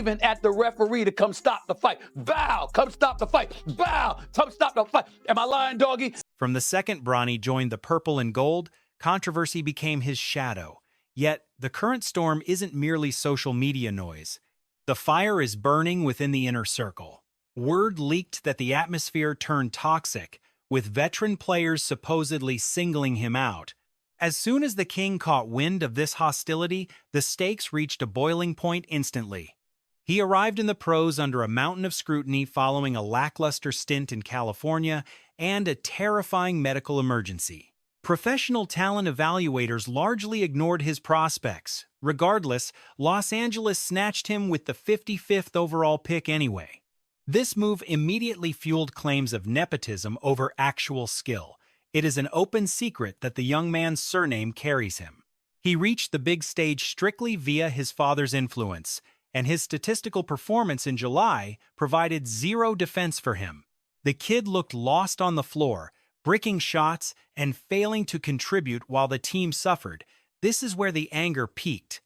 waving at the referee to come stop the fight. Bow, come stop the fight. Bow, come stop the fight. Am I lying, doggy? From the second Bronny joined the purple and gold, controversy became his shadow. Yet, the current storm isn't merely social media noise. The fire is burning within the inner circle. Word leaked that the atmosphere turned toxic, with veteran players supposedly singling him out. As soon as the king caught wind of this hostility, the stakes reached a boiling point instantly. He arrived in the pros under a mountain of scrutiny following a lackluster stint in California and a terrifying medical emergency. Professional talent evaluators largely ignored his prospects. Regardless, Los Angeles snatched him with the 55th overall pick anyway. This move immediately fueled claims of nepotism over actual skill. It is an open secret that the young man's surname carries him. He reached the big stage strictly via his father's influence, and his statistical performance in July provided zero defense for him. The kid looked lost on the floor, bricking shots and failing to contribute while the team suffered. This is where the anger peaked.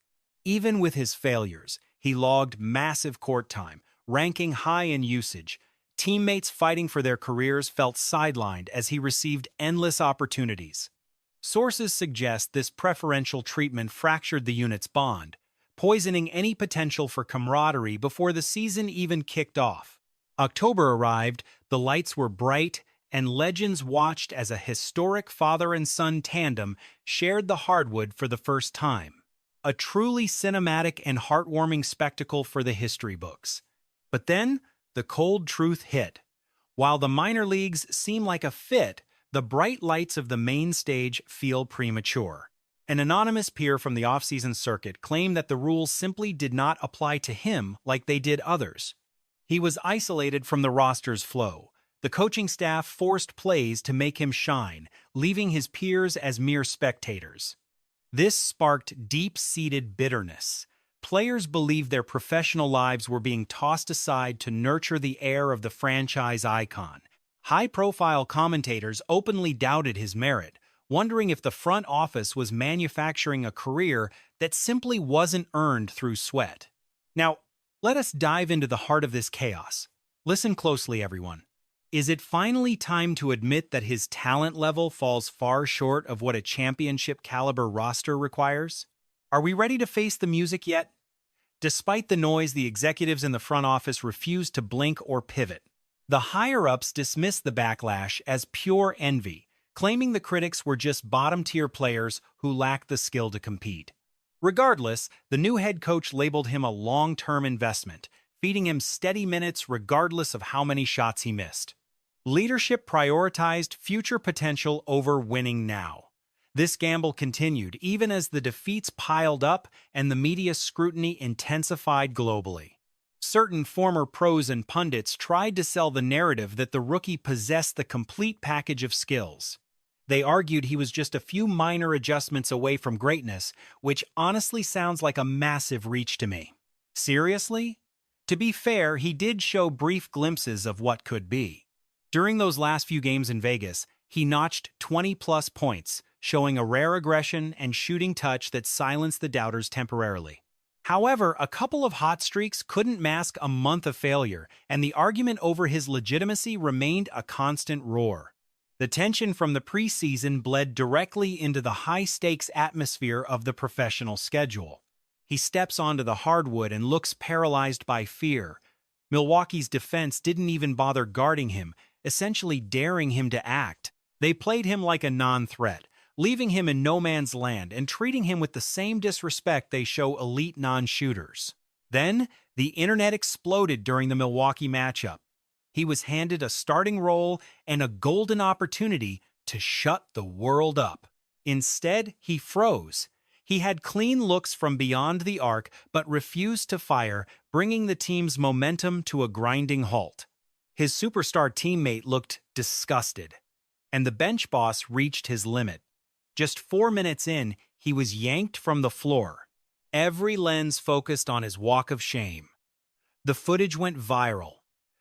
Even with his failures, he logged massive court time, ranking high in usage. Teammates fighting for their careers felt sidelined as he received endless opportunities. Sources suggest this preferential treatment fractured the unit's bond, poisoning any potential for camaraderie before the season even kicked off. October arrived, the lights were bright, and legends watched as a historic father and son tandem shared the hardwood for the first time. A truly cinematic and heartwarming spectacle for the history books. But then, the cold truth hit. While the minor leagues seem like a fit, the bright lights of the main stage feel premature. An anonymous peer from the offseason circuit claimed that the rules simply did not apply to him like they did others. He was isolated from the roster's flow. The coaching staff forced plays to make him shine, leaving his peers as mere spectators. This sparked deep-seated bitterness. Players believed their professional lives were being tossed aside to nurture the heir of the franchise icon. High-profile commentators openly doubted his merit, wondering if the front office was manufacturing a career that simply wasn't earned through sweat. Now, let us dive into the heart of this chaos. Listen closely, everyone. Is it finally time to admit that his talent level falls far short of what a championship-caliber roster requires? Are we ready to face the music yet? Despite the noise, the executives in the front office refused to blink or pivot. The higher-ups dismissed the backlash as pure envy, claiming the critics were just bottom-tier players who lacked the skill to compete. Regardless, the new head coach labeled him a long-term investment, feeding him steady minutes regardless of how many shots he missed. Leadership prioritized future potential over winning now. This gamble continued even as the defeats piled up and the media scrutiny intensified globally. Certain former pros and pundits tried to sell the narrative that the rookie possessed the complete package of skills. They argued he was just a few minor adjustments away from greatness, which honestly sounds like a massive reach to me. Seriously? To be fair, he did show brief glimpses of what could be. During those last few games in Vegas, he notched 20-plus points, showing a rare aggression and shooting touch that silenced the doubters temporarily. However, a couple of hot streaks couldn't mask a month of failure, and the argument over his legitimacy remained a constant roar. The tension from the preseason bled directly into the high-stakes atmosphere of the professional schedule. He steps onto the hardwood and looks paralyzed by fear. Milwaukee's defense didn't even bother guarding him, essentially daring him to act. They played him like a non-threat, leaving him in no man's land and treating him with the same disrespect they show elite non-shooters. Then, the internet exploded during the Milwaukee matchup. He was handed a starting role and a golden opportunity to shut the world up. Instead, he froze. He had clean looks from beyond the arc but refused to fire, bringing the team's momentum to a grinding halt. His superstar teammate looked disgusted, and the bench boss reached his limit. Just 4 minutes in, he was yanked from the floor. Every lens focused on his walk of shame. The footage went viral,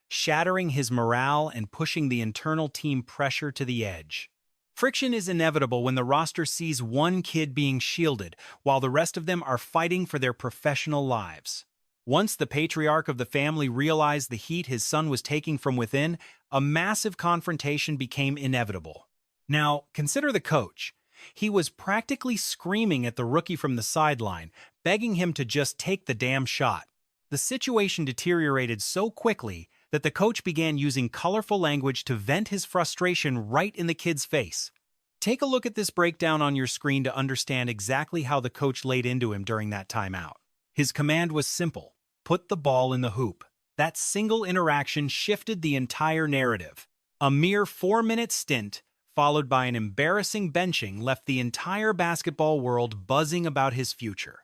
shattering his morale and pushing the internal team pressure to the edge. Friction is inevitable when the roster sees one kid being shielded while the rest of them are fighting for their professional lives. Once the patriarch of the family realized the heat his son was taking from within, a massive confrontation became inevitable. Now, consider the coach. He was practically screaming at the rookie from the sideline, begging him to just take the damn shot. The situation deteriorated so quickly that the coach began using colorful language to vent his frustration right in the kid's face. Take a look at this breakdown on your screen to understand exactly how the coach laid into him during that timeout. His command was simple: put the ball in the hoop. That single interaction shifted the entire narrative. A mere 4-minute stint, followed by an embarrassing benching, left the entire basketball world buzzing about his future.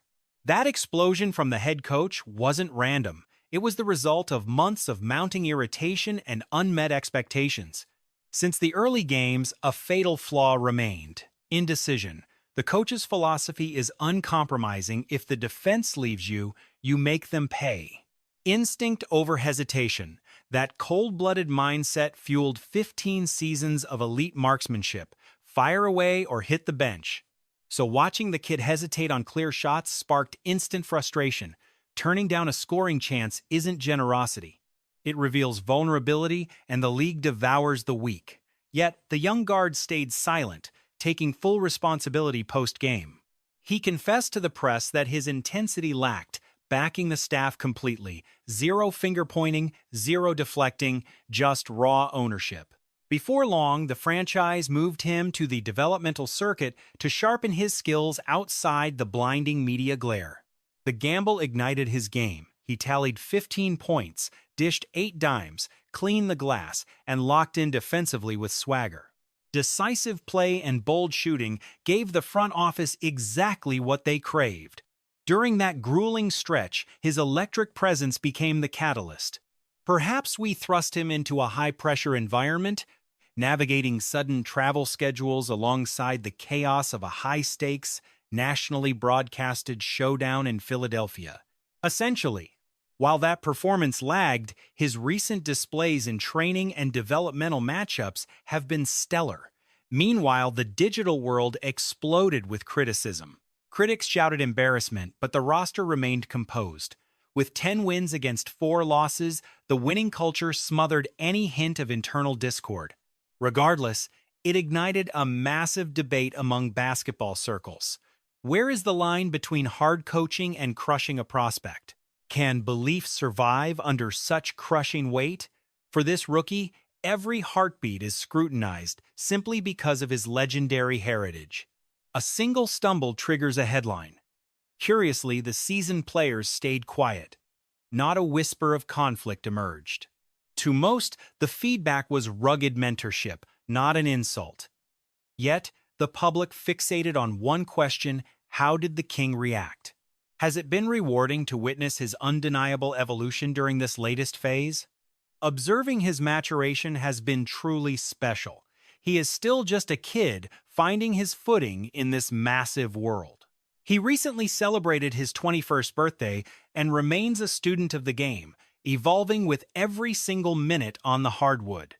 That explosion from the head coach wasn't random. It was the result of months of mounting irritation and unmet expectations. Since the early games, a fatal flaw remained: indecision. The coach's philosophy is uncompromising: if the defense leaves you, you make them pay. Instinct over hesitation. That cold-blooded mindset fueled 15 seasons of elite marksmanship: fire away or hit the bench. So watching the kid hesitate on clear shots sparked instant frustration. Turning down a scoring chance isn't generosity. It reveals vulnerability, and the league devours the weak. Yet, the young guard stayed silent, taking full responsibility post-game. He confessed to the press that his intensity lacked, backing the staff completely. Zero finger-pointing, zero deflecting, just raw ownership. Before long, the franchise moved him to the developmental circuit to sharpen his skills outside the blinding media glare. The gamble ignited his game. He tallied 15 points, dished 8 dimes, cleaned the glass, and locked in defensively with swagger. Decisive play and bold shooting gave the front office exactly what they craved. During that grueling stretch, his electric presence became the catalyst. Perhaps we thrust him into a high-pressure environment, navigating sudden travel schedules alongside the chaos of a high-stakes, nationally broadcasted showdown in Philadelphia. Essentially, while that performance lagged, his recent displays in training and developmental matchups have been stellar. Meanwhile, the digital world exploded with criticism. Critics shouted embarrassment, but the roster remained composed. With 10 wins against 4 losses, the winning culture smothered any hint of internal discord. Regardless, it ignited a massive debate among basketball circles. Where is the line between hard coaching and crushing a prospect? Can belief survive under such crushing weight? For this rookie, every heartbeat is scrutinized simply because of his legendary heritage. A single stumble triggers a headline. Curiously, the seasoned players stayed quiet. Not a whisper of conflict emerged. To most, the feedback was rugged mentorship, not an insult. Yet, the public fixated on one question: how did the king react? Has it been rewarding to witness his undeniable evolution during this latest phase? Observing his maturation has been truly special. He is still just a kid finding his footing in this massive world. He recently celebrated his 21st birthday and remains a student of the game, evolving with every single minute on the hardwood.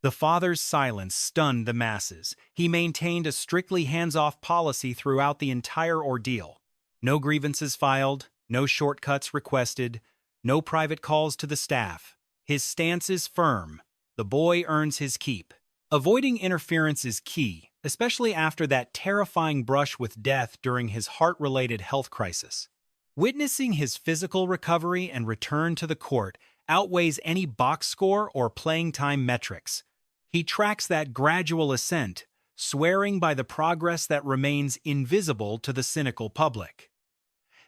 The father's silence stunned the masses. He maintained a strictly hands-off policy throughout the entire ordeal. No grievances filed, no shortcuts requested, no private calls to the staff. His stance is firm. The boy earns his keep. Avoiding interference is key, especially after that terrifying brush with death during his heart-related health crisis. Witnessing his physical recovery and return to the court outweighs any box score or playing time metrics. He tracks that gradual ascent, swearing by the progress that remains invisible to the cynical public.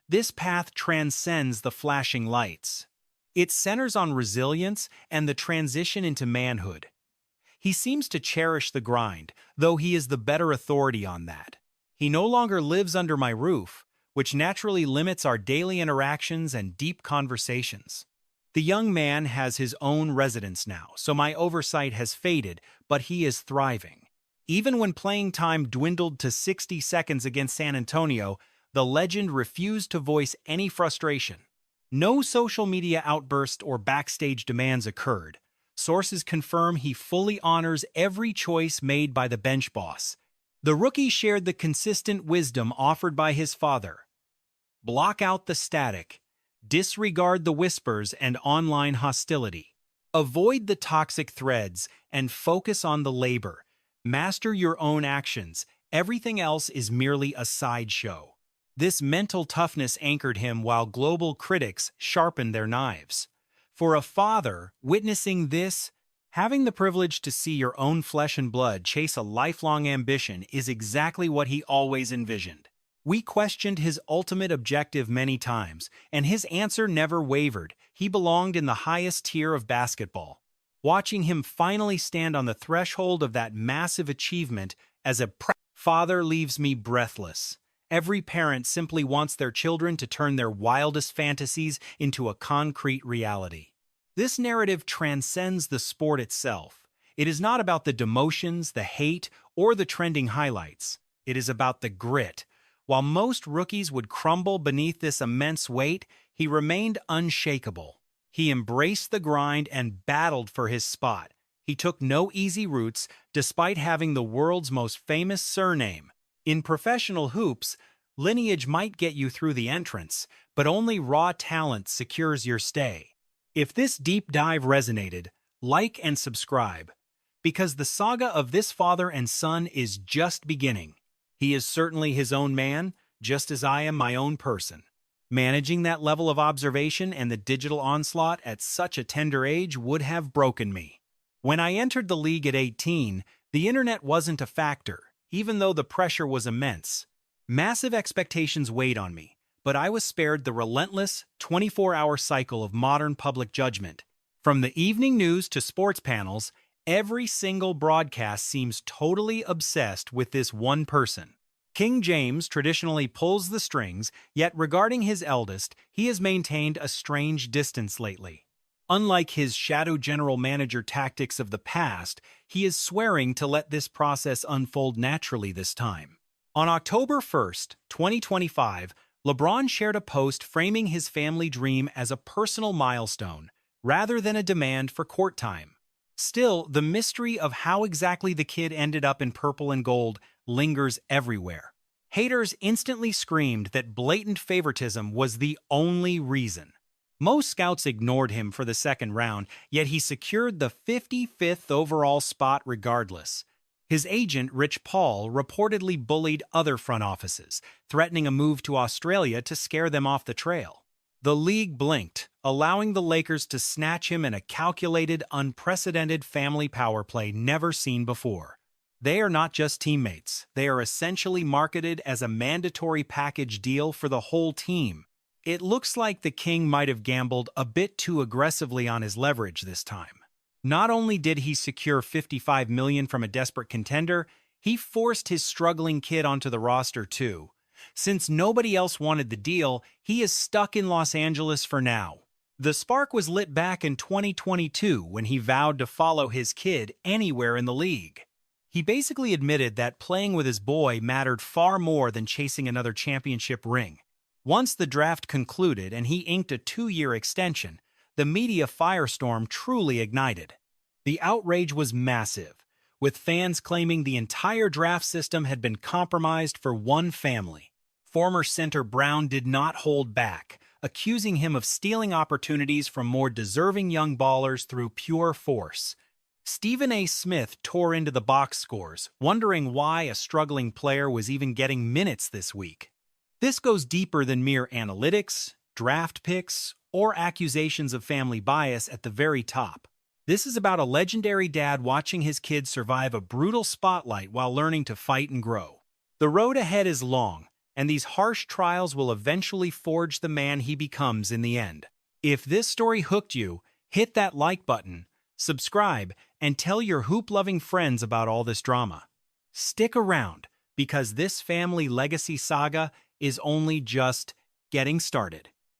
This path transcends the flashing lights. It centers on resilience and the transition into manhood. He seems to cherish the grind, though he is the better authority on that. He no longer lives under my roof, which naturally limits our daily interactions and deep conversations. The young man has his own residence now, so my oversight has faded, but he is thriving. Even when playing time dwindled to 60 seconds against San Antonio, the legend refused to voice any frustration. No social media outburst or backstage demands occurred. Sources confirm he fully honors every choice made by the bench boss. The rookie shared the consistent wisdom offered by his father. Block out the static. Disregard the whispers and online hostility. Avoid the toxic threads and focus on the labor. Master your own actions. Everything else is merely a sideshow. This mental toughness anchored him while global critics sharpened their knives. For a father, witnessing this, having the privilege to see your own flesh and blood chase a lifelong ambition is exactly what he always envisioned. We questioned his ultimate objective many times, and his answer never wavered. He belonged in the highest tier of basketball. Watching him finally stand on the threshold of that massive achievement as a father leaves me breathless. Every parent simply wants their children to turn their wildest fantasies into a concrete reality. This narrative transcends the sport itself. It is not about the demotions, the hate, or the trending highlights. It is about the grit. While most rookies would crumble beneath this immense weight, he remained unshakable. He embraced the grind and battled for his spot. He took no easy routes, despite having the world's most famous surname. In professional hoops, lineage might get you through the entrance, but only raw talent secures your stay. If this deep dive resonated, like and subscribe, because the saga of this father and son is just beginning. He is certainly his own man, just as I am my own person. Managing that level of observation and the digital onslaught at such a tender age would have broken me. When I entered the league at 18, the internet wasn't a factor, even though the pressure was immense. Massive expectations weighed on me, but I was spared the relentless 24-hour cycle of modern public judgment. From the evening news to sports panels, every single broadcast seems totally obsessed with this one person. King James traditionally pulls the strings, yet regarding his eldest, he has maintained a strange distance lately. Unlike his shadow general manager tactics of the past, he is swearing to let this process unfold naturally this time. On October 1st, 2025, LeBron shared a post framing his family dream as a personal milestone, rather than a demand for court time. Still, the mystery of how exactly the kid ended up in purple and gold lingers everywhere. Haters instantly screamed that blatant favoritism was the only reason. Most scouts ignored him for the second round, yet he secured the 55th overall spot regardless. His agent, Rich Paul, reportedly bullied other front offices, threatening a move to Australia to scare them off the trail. The league blinked, allowing the Lakers to snatch him in a calculated, unprecedented family power play never seen before. They are not just teammates. They are essentially marketed as a mandatory package deal for the whole team. It looks like the King might have gambled a bit too aggressively on his leverage this time. Not only did he secure $55 million from a desperate contender, he forced his struggling kid onto the roster too. Since nobody else wanted the deal, he is stuck in Los Angeles for now. The spark was lit back in 2022 when he vowed to follow his kid anywhere in the league. He basically admitted that playing with his boy mattered far more than chasing another championship ring. Once the draft concluded and he inked a 2-year extension, the media firestorm truly ignited. The outrage was massive, with fans claiming the entire draft system had been compromised for one family. Former center Brown did not hold back, accusing him of stealing opportunities from more deserving young ballers through pure force. Stephen A. Smith tore into the box scores, wondering why a struggling player was even getting minutes this week. This goes deeper than mere analytics, draft picks, or accusations of family bias at the very top. This is about a legendary dad watching his kids survive a brutal spotlight while learning to fight and grow. The road ahead is long, and these harsh trials will eventually forge the man he becomes in the end. If this story hooked you, hit that like button, subscribe, and tell your hoop-loving friends about all this drama. Stick around, because this family legacy saga is only just getting started.